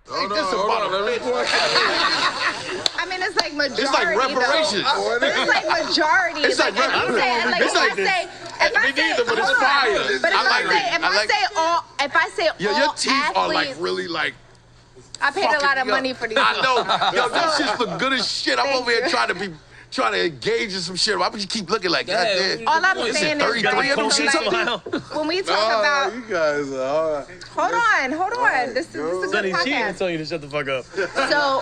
Hold on, let me I mean, it's like majority. It's like reparations. It's like majority. It's like reparations. If I say, but it's fire. But if I say all your teeth athletes, are like really like. I paid a lot of money for these. I know. Yo, these shits look good as shit. I'm over here trying to engage in some shit. Why would you keep looking like that? All I'm saying is 33 of them shits. When we talk about, you guys are all right. hold on. This is a good podcast. She even told you to shut the fuck up. So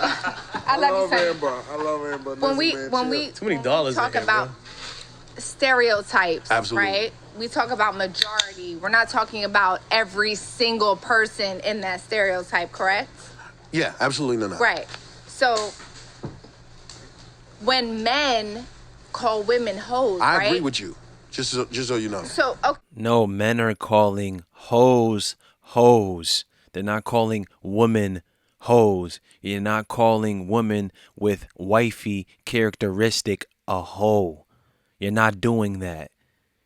I love you, son. I love everybody. When we Too many dollars talk in here, about stereotypes, Absolutely. right? We talk about majority. We're not talking about every single person in that stereotype, correct? Yeah, absolutely no. Right. So when men call women hoes, I agree with you. Just so you know. So okay. No, men are calling hoes hoes. They're not calling women hoes. You're not calling women with wifey characteristic a hoe. You're not doing that.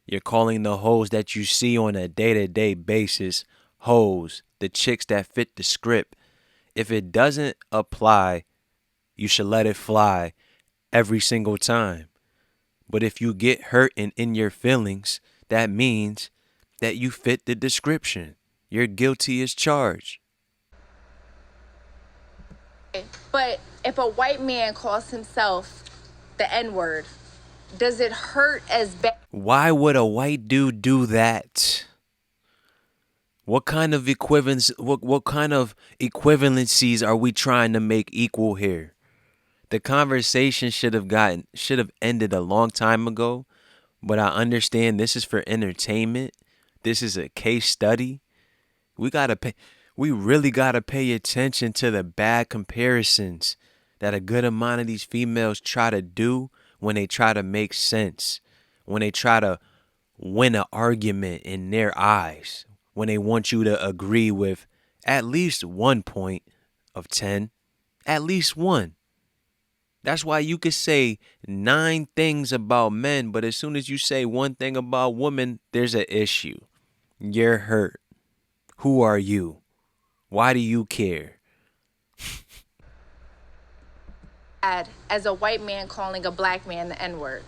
You're calling the hoes that you see on a day-to-day basis hoes, the chicks that fit the script. If it doesn't apply, you should let it fly every single time. But if you get hurt and in your feelings, that means that you fit the description. You're guilty as charged. But if a white man calls himself the N-word, does it hurt as bad? Why would a white dude do that? What kind of equivalence? What kind of equivalencies are we trying to make equal here? The conversation should have ended a long time ago, but I understand this is for entertainment. This is a case study. We really gotta pay attention to the bad comparisons that a good amount of these females try to do when they try to make sense, when they try to win an argument in their eyes, when they want you to agree with at least 1 point of 10, at least one. That's why you could say 9 things about men, but as soon as you say one thing about women, there's an issue. You're hurt. Who are you? Why do you care? As a white man calling a black man the N-word.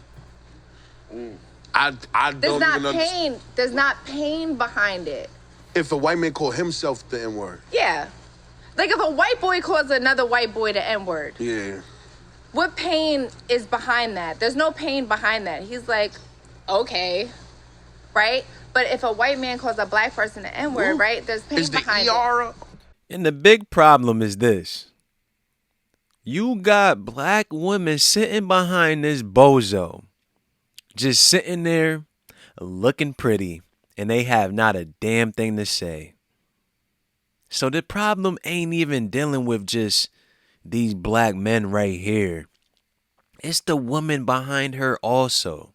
I don't There's even understand. There's not pain behind it. If a white man call himself the N-word. Yeah. Like if a white boy calls another white boy the N-word. Yeah. What pain is behind that? There's no pain behind that. He's like, okay, right? But if a white man calls a black person the N-word, right? There's pain behind it. And the big problem is this. You got black women sitting behind this bozo, just sitting there looking pretty, and they have not a damn thing to say. So the problem ain't even dealing with just these black men right here. It's the woman behind her also.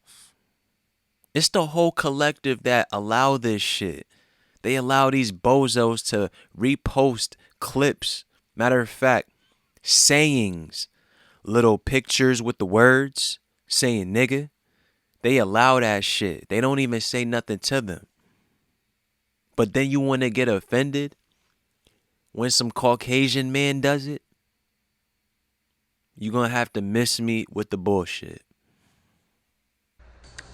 It's the whole collective that allow this shit. They allow these bozos to repost clips. Matter of fact, sayings, little pictures with the words saying nigga. They allow that shit. They don't even say nothing to them. But then you want to get offended when some Caucasian man does it? You're going to have to miss me with the bullshit.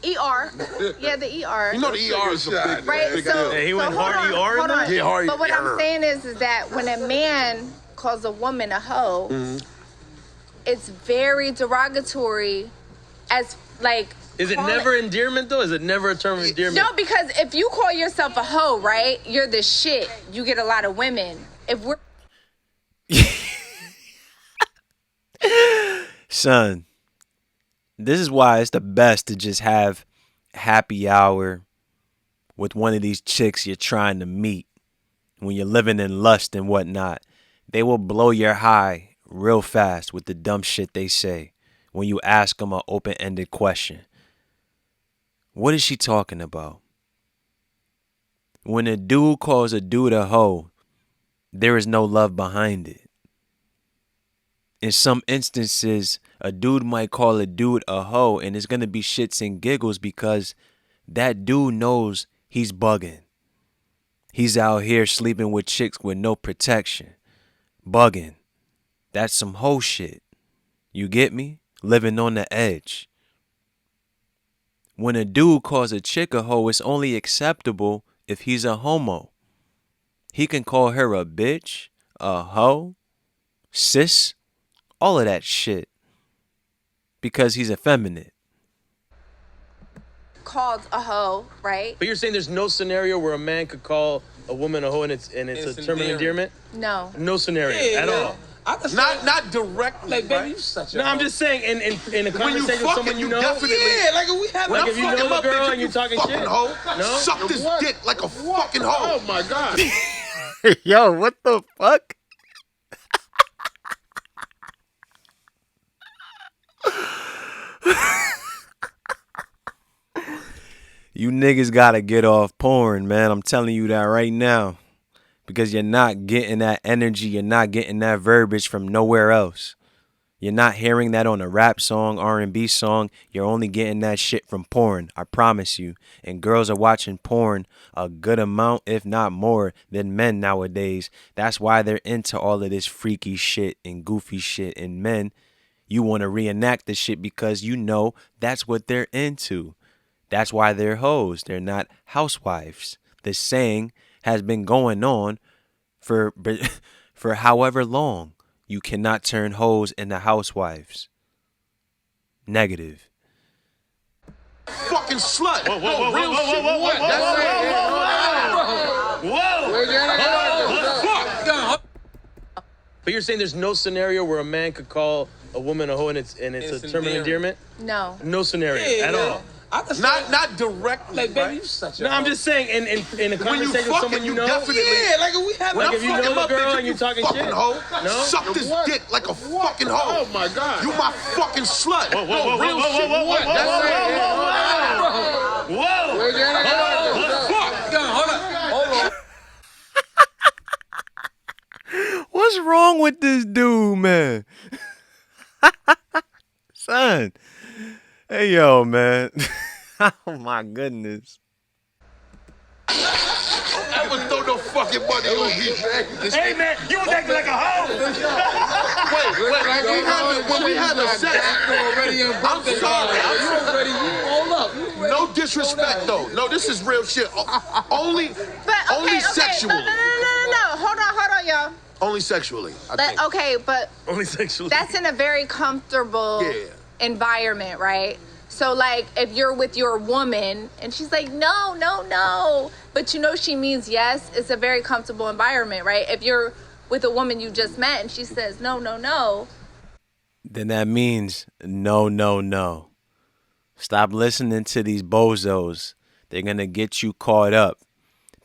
ER. Yeah, the ER. You know the ER is a big, right? big So, deal. He went hold hard on, ER in hold on. that? Yeah, hard But what ER. I'm saying is that when a man calls a woman a hoe, it's very derogatory as like. Is it never endearment though? Is it never a term of endearment? No, because if you call yourself a hoe, right, you're the shit. You get a lot of women. If we're Son, this is why it's the best to just have happy hour with one of these chicks you're trying to meet when you're living in lust and whatnot. They will blow your high real fast with the dumb shit they say when you ask them an open-ended question. What is she talking about? When a dude calls a dude a hoe, there is no love behind it. In some instances, a dude might call a dude a hoe and it's going to be shits and giggles because that dude knows he's bugging. He's out here sleeping with chicks with no protection. bugging. That's some hoe shit. You get me? Living on the edge. When a dude calls a chick a hoe, it's only acceptable if he's a homo. He can call her a bitch, a hoe, sis, all of that shit. Because he's effeminate. Called a hoe, right? But you're saying there's no scenario where a man could call a woman a hoe and it's a term of endearment? No. No scenario at all. Not directly. Like, baby, right? you such a. No, I'm just saying in a When you conversation with fucking, someone you know. definitely. Yeah, like we have. Like When if you I'm know fucking the my girl bitch, and you're talking fucking shit. hoe, No? suck this dick like a fucking hoe. Oh my god. Yo, what the fuck? You niggas gotta get off porn, man. I'm telling you that right now. Because you're not getting that energy, you're not getting that verbiage from nowhere else. You're not hearing that on a rap song, R&B song. You're only getting that shit from porn, I promise you. And girls are watching porn a good amount, if not more, than men nowadays. That's why they're into all of this freaky shit and goofy shit. And men, you want to reenact the shit because you know that's what they're into. That's why they're hoes. They're not housewives. The saying has been going on for however long. You cannot turn hoes into housewives. Negative. Fucking slut. Whoa, whoa, No, whoa, real whoa, shit. whoa, whoa, whoa, That's whoa, it. Fuck. But you're saying there's no scenario where a man could call a woman a hoe and it's a term of endearment? No. No scenario at all. Not directly. Like, baby, right? you such a. No, I'm just saying in a When you conversation with fucking, someone you know. definitely. Yeah, like we have. Like When if you I'm know fucking the my girl bitch, and you're talking fucking shit. hoe, No? suck this dick like a fucking hoe. Oh my god. You my fucking slut. Whoa, whoa, whoa, No, whoa, real whoa, shit. whoa, whoa, whoa, That's whoa, it. Whoa. Fuck. What's wrong with this dude, man? Son. Hey, yo, man. Oh, my goodness. Don't ever throw no fucking money on me, man. Hey man, you was acting like a hoe. Wait, when we had the sex, I'm sorry. Hold up. No disrespect though. No, this is real shit. Only sexually. No. Hold on, y'all. Only sexually. I think. Okay, but Only sexually. that's in a very comfortable environment, right? So, like, if you're with your woman and she's like, no, but you know she means yes, it's a very comfortable environment, right? If you're with a woman you just met and she says, no. Then that means no. Stop listening to these bozos. They're going to get you caught up.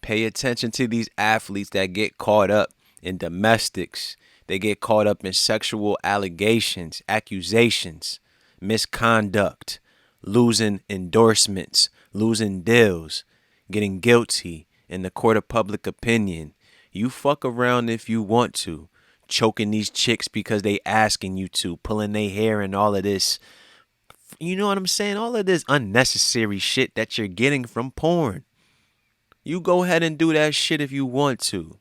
Pay attention to these athletes that get caught up in domestics. They get caught up in sexual allegations, accusations, misconduct, losing endorsements, losing deals, getting guilty in the court of public opinion. You fuck around if you want to, choking these chicks because they asking you to, pulling their hair and all of this. You know what I'm saying? All of this unnecessary shit that you're getting from porn. You go ahead and do that shit if you want to.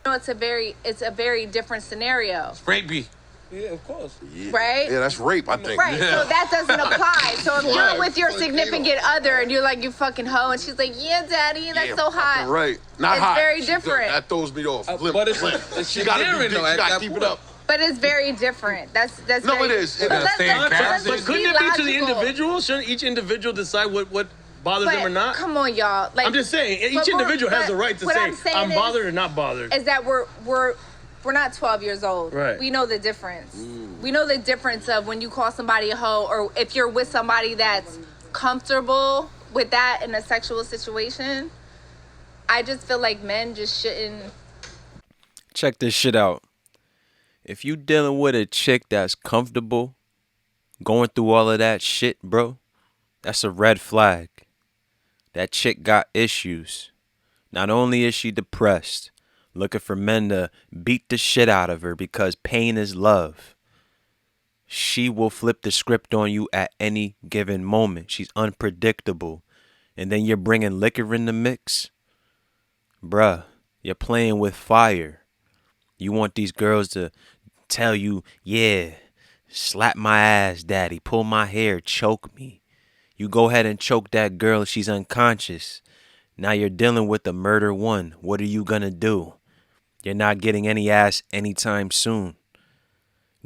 No, it's a very different scenario. Rapey. Yeah, of course. Right? Yeah, that's rape, I think. Right, so that doesn't apply. So if you're with your significant other and you're like, you fucking hoe, and she's like, yeah, daddy, that's so hot. Right. Not It's hot. very different. That throws me off. But it's She gotta endearing, be, though, she at gotta that keep point. it up. But it's very different. That's No, very, it is. It But is. let's- Stay in let's- character. let's But couldn't be it be to the logical. individual? Shouldn't each individual decide what bothers them or But not? come on, y'all. Like, I'm just saying, each but individual has but the right to what say, I'm saying I'm bothered or not bothered. is that we're not 12 years old. Right. We know the difference. We know the difference of when you call somebody a hoe or if you're with somebody that's comfortable with that in a sexual situation. I just feel like men just shouldn't. Check this shit out. If you dealing with a chick that's comfortable going through all of that shit, bro, that's a red flag. That chick got issues. Not only is she depressed, looking for men to beat the shit out of her because pain is love. She will flip the script on you at any given moment. She's unpredictable. And then you're bringing liquor in the mix. Bruh, you're playing with fire. You want these girls to tell you, yeah, slap my ass, daddy, pull my hair, choke me. You go ahead and choke that girl, she's unconscious. Now you're dealing with the murder one. What are you gonna do? You're not getting any ass anytime soon.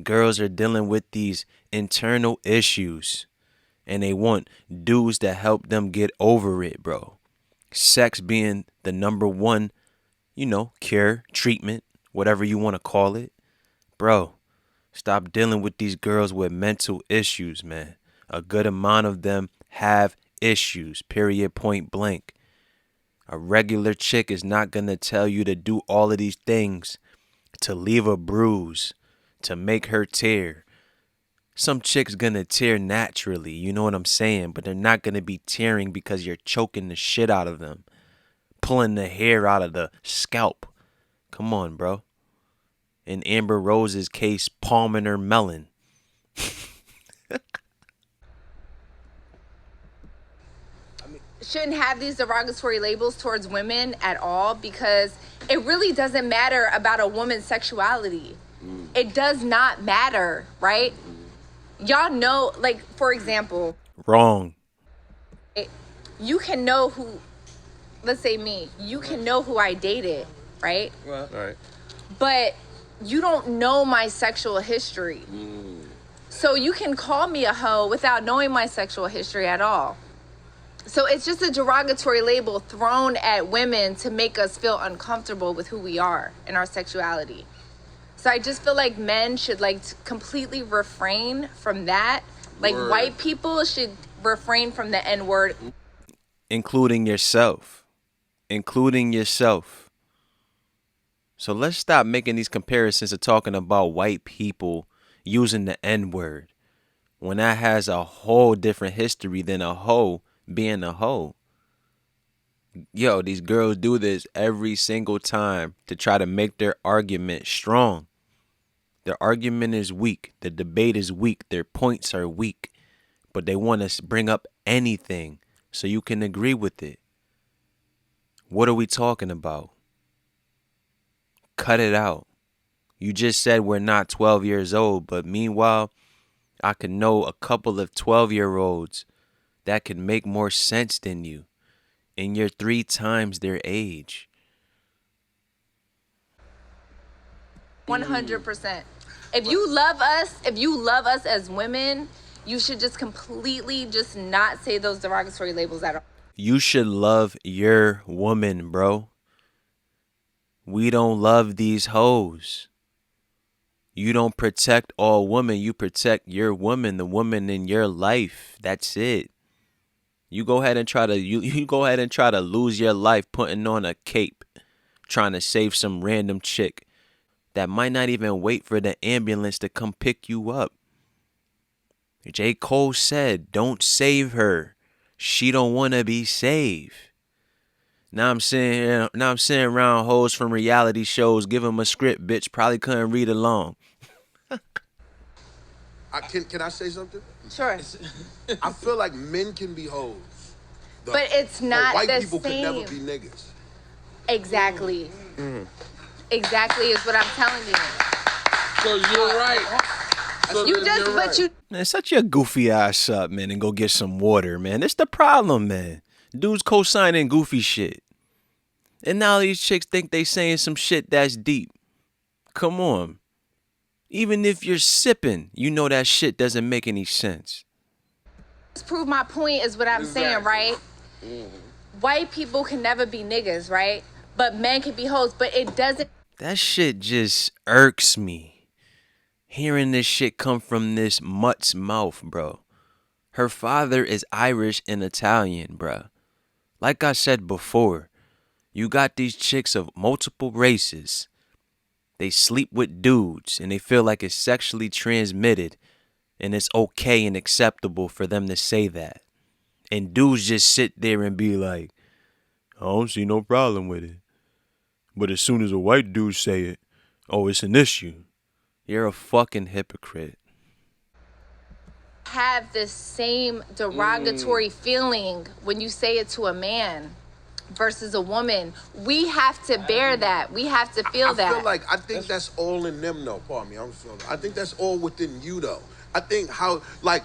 Girls are dealing with these internal issues, and they want dudes that help them get over it, bro. Sex being the number one, cure, treatment, whatever you want to call it. Bro, stop dealing with these girls with mental issues, man. A good amount of them have issues, period, point blank. A regular chick is not going to tell you to do all of these things to leave a bruise, to make her tear. Some chicks going to tear naturally, you know what I'm saying? But they're not going to be tearing because you're choking the shit out of them, pulling the hair out of the scalp. Come on, bro. In Amber Rose's case, palming her melon. Shouldn't have these derogatory labels towards women at all, because it really doesn't matter about a woman's sexuality. It does not matter, right? Y'all know, like, for example, Wrong. You can know who, let's say me, you can know who I dated, right? Right. But you don't know my sexual history. So you can call me a hoe without knowing my sexual history at all. So it's just a derogatory label thrown at women to make us feel uncomfortable with who we are and our sexuality. So I just feel like men should completely refrain from that. Like white people should refrain from the N-word. Including yourself. Including yourself. So let's stop making these comparisons of talking about white people using the N-word, when that has a whole different history than a hoe being a hoe. Yo, these girls do this every single time to try to make their argument strong. Their argument is weak. The debate is weak. Their points are weak. But they want to bring up anything so you can agree with it. What are we talking about? Cut it out. You just said we're not 12 years old, but meanwhile, I could know a couple of 12-year-olds that could make more sense than you, and you're 3 times their age. 100%. If you love us as women, you should just completely just not say those derogatory labels at all. You should love your woman, bro. We don't love these hoes. You don't protect all women. You protect your woman, the woman in your life. That's it. You go ahead and try to lose your life putting on a cape, trying to save some random chick that might not even wait for the ambulance to come pick you up. J. Cole said, don't save her. She don't want to be saved. Now I'm sitting around hoes from reality shows, give them a script, bitch, probably couldn't read along. Can I say something? Sure. I feel like men can be hoes. But it's not white the people same. could never be niggas. Exactly. Exactly is what I'm telling you. So you're right. So You just, you're but right. you Man, shut your goofy ass up, man, and go get some water, man. That's the problem, man. Dudes co-signing goofy shit. And now these chicks think they saying some shit that's deep. Come on. Even if you're sipping, you know that shit doesn't make any sense. just prove my point is what I'm saying, right? White people can never be niggas, right? But men can be hoes, but it doesn't. That shit just irks me. Hearing this shit come from this mutt's mouth, bro. Her father is Irish and Italian, bro. Like I said before, you got these chicks of multiple races. They sleep with dudes and they feel like it's sexually transmitted and it's okay and acceptable for them to say that. And dudes just sit there and be like, I don't see no problem with it. But as soon as a white dude say it, oh, it's an issue. You're a fucking hypocrite. Have the same derogatory feeling when you say it to a man. versus a woman. We have to bear that. We have to feel that. I think that's all in them though. Pardon me. I think that's all within you though. I think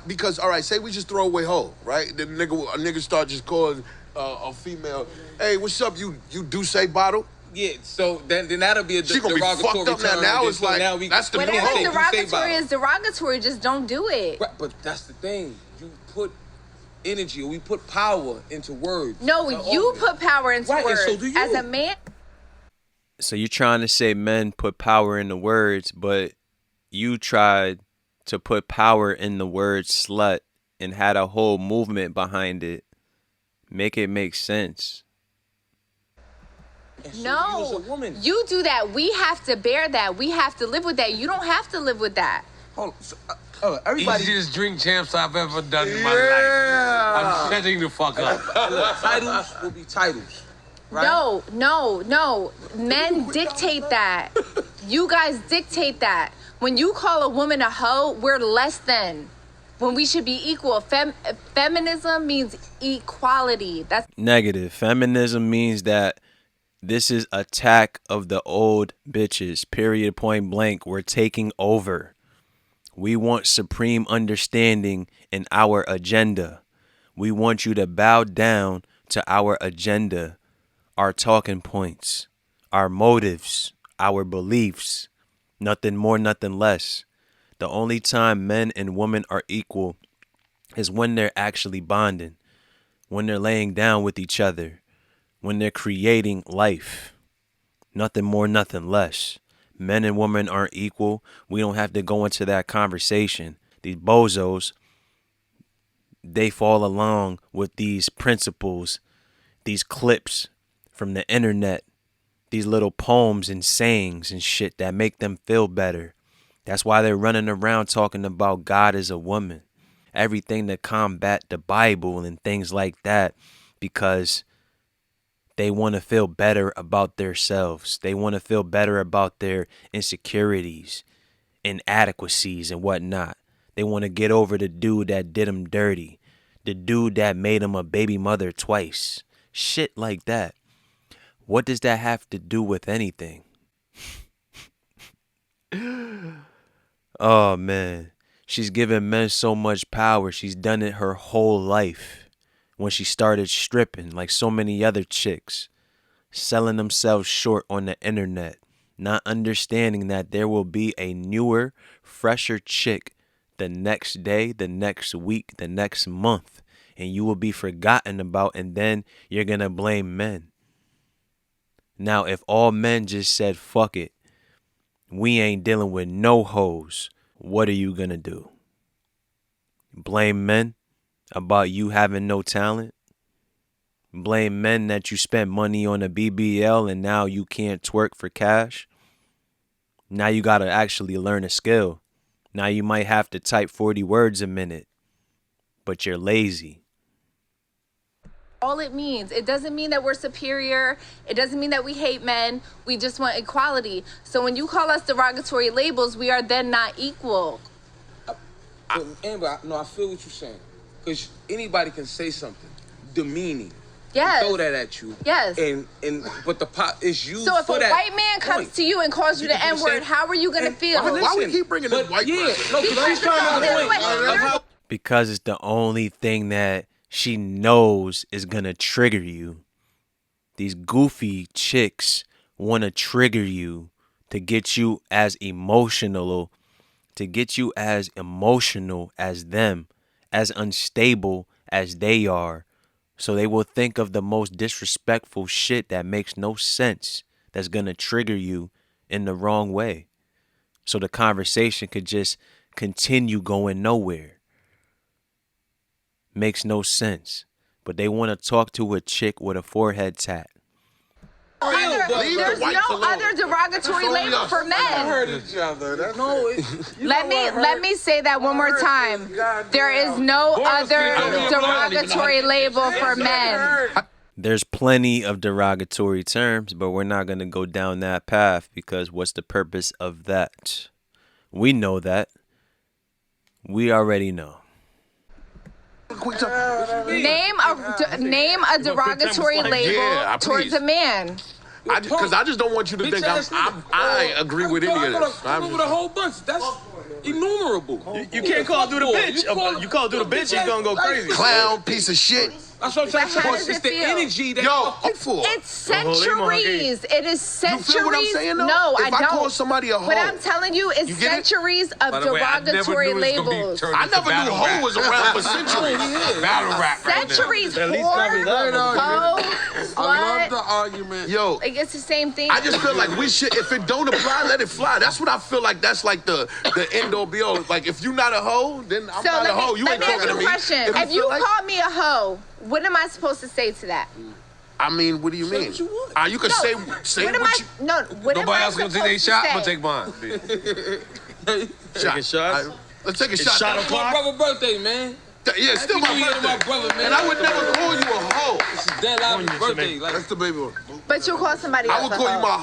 because all right, say we just throw away hoe, right? A nigga start just calling a female, hey, what's up? You do say bottle? Yeah, so then that'll be a she gonna be fucked up now. Now it's like that's the new hoe. Whatever derogatory is derogatory. Just don't do it. Right, but that's the thing. You put energy, or we put power into words. No, you put power into words. And so do you. As a man. So you're trying to say men put power in the words, but you tried to put power in the word slut and had a whole movement behind it. Make it make sense. So No, woman. you do that. We have to bear that. We have to live with that. You don't have to live with that. Hold on. Everybody. Easiest drink champs I've ever done in my life. I'm shutting the fuck up. Titles will be titles. Right? No. Men dictate that. You guys dictate that. When you call a woman a hoe, we're less than. When we should be equal. Feminism means equality. That's negative. Feminism means that this is attack of the old bitches. Period. Point blank. We're taking over. We want supreme understanding in our agenda. We want you to bow down to our agenda, our talking points, our motives, our beliefs. Nothing more, nothing less. The only time men and women are equal is when they're actually bonding, when they're laying down with each other, when they're creating life. Nothing more, nothing less. Men and women aren't equal. We don't have to go into that conversation. These bozos, they fall along with these principles, these clips from the internet, these little poems and sayings and shit that make them feel better. That's why they're running around talking about God as a woman. Everything to combat the Bible and things like that, because they want to feel better about themselves. They want to feel better about their insecurities, inadequacies, and whatnot. They want to get over the dude that did them dirty, the dude that made them a baby mother twice. Shit like that. What does that have to do with anything? Oh, man. She's given men so much power. She's done it her whole life. When she started stripping like so many other chicks, selling themselves short on the internet, not understanding that there will be a newer, fresher chick the next day, the next week, the next month, and you will be forgotten about, and then you're going to blame men. Now, if all men just said, fuck it, we ain't dealing with no hoes, what are you going to do? Blame men about you having no talent? Blame men that you spent money on a BBL and now you can't twerk for cash? Now you got to actually learn a skill. Now you might have to type 40 words a minute, but you're lazy. all it means. It doesn't mean that we're superior. It doesn't mean that we hate men. We just want equality. So when you call us derogatory labels, we are then not equal. Amber, I feel what you're saying. Because anybody can say something demeaning. Yes. Throw that at you. Yes. But the pot is used so if for a that white man comes to you and calls you the N-word, how are you going to feel? Why we keep bringing this white person? Because it's the only thing that she knows is going to trigger you. These goofy chicks want to trigger you to get you as emotional, as them, as unstable as they are. So they will think of the most disrespectful shit that makes no sense, that's going to trigger you in the wrong way. So the conversation could just continue going nowhere. Makes no sense. But they want to talk to a chick with a forehead tat. There's no other derogatory label for men. Let me say that one more time. There is no other derogatory label for men. There's plenty of derogatory terms, but we're not going to go down that path because what's the purpose of that? We know that. We already know. Quick time. Name a derogatory label towards a man. Because I just don't want you to think I agree with any of this. I'm with a whole bunch. That's innumerable. You can't call dude a bitch. You call dude a bitch, he's gonna go crazy. Clown, piece of shit. That's what I'm trying to How say. does It's it the feel? energy that I'm for. It's centuries. It is centuries. You feel what I'm saying, though? No, if I don't. Call somebody a hoe. What I'm telling you is centuries of derogatory labels. I never knew hoe was around for centuries. Battle rap. Centuries. At least probably that. Hoe, I love slut. the argument. Yo, Like, it's the same thing. I just feel like we should, if it don't apply, let it fly. That's what I feel like. That's like the end all be all. Like, if you're not a hoe, then I'm not a hoe. You ain't talking to me. Question. If you call me a hoe, what am I supposed to say to that? I mean, what do you mean? You can say what you... No, what am Nobody I else gonna supposed take their to shot. say? I'm gonna take mine. Taking shots? Let's take a shot. Shot It's my brother's birthday, man. Yeah, it's still my Happy New Year to my birthday. brother, man. And I would never call you a hoe. It's his dead live birthday. Like, That's the baby one. But you call somebody else I would a call you hoe. my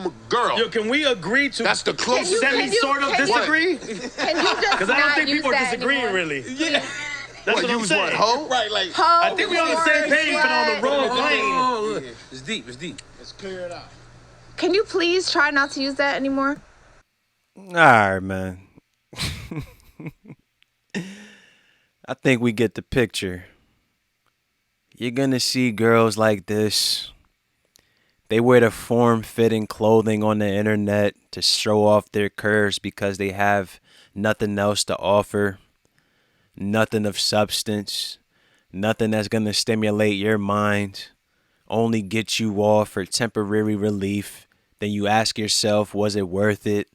home girl. Yo, can we agree to That's the closest. Can you- sort of can you- disagree? Can you just Because I don't not think use people are that disagreeing anymore? really. yeah. That's what I'm use saying. what, hoe? Right, like. Hoe, I think we on the same page, but on the slut. wrong plane. Oh, look. It's deep. It's deep. Let's clear it out. Can you please try not to use that anymore? All right, man. I think we get the picture. You're going to see girls like this. They wear the form-fitting clothing on the internet to show off their curves because they have nothing else to offer. Nothing of substance. Nothing that's going to stimulate your mind. Only get you off for temporary relief. Then you ask yourself, was it worth it?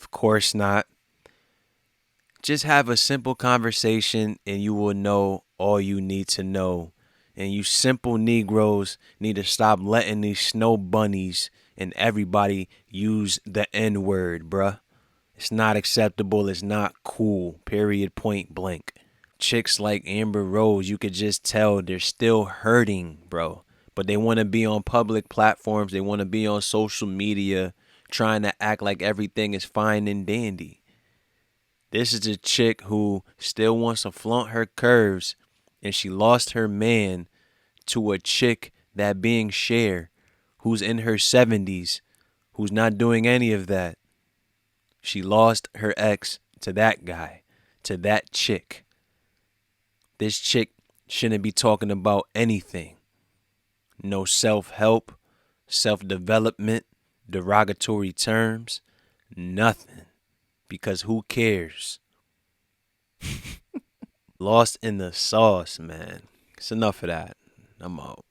Of course not. Just have a simple conversation and you will know all you need to know. And you simple Negroes need to stop letting these snow bunnies and everybody use the N-word, bruh. It's not acceptable. It's not cool. Period. Point blank. Chicks like Amber Rose, you could just tell they're still hurting, bro. But they want to be on public platforms. They want to be on social media trying to act like everything is fine and dandy. This is a chick who still wants to flaunt her curves, and she lost her man to a chick that being Cher, who's in her 70s, who's not doing any of that. She lost her ex to that guy, to that chick. This chick shouldn't be talking about anything. No self-help, self-development, derogatory terms, nothing. Because who cares? Lost in the sauce, man. It's enough of that. I'm out.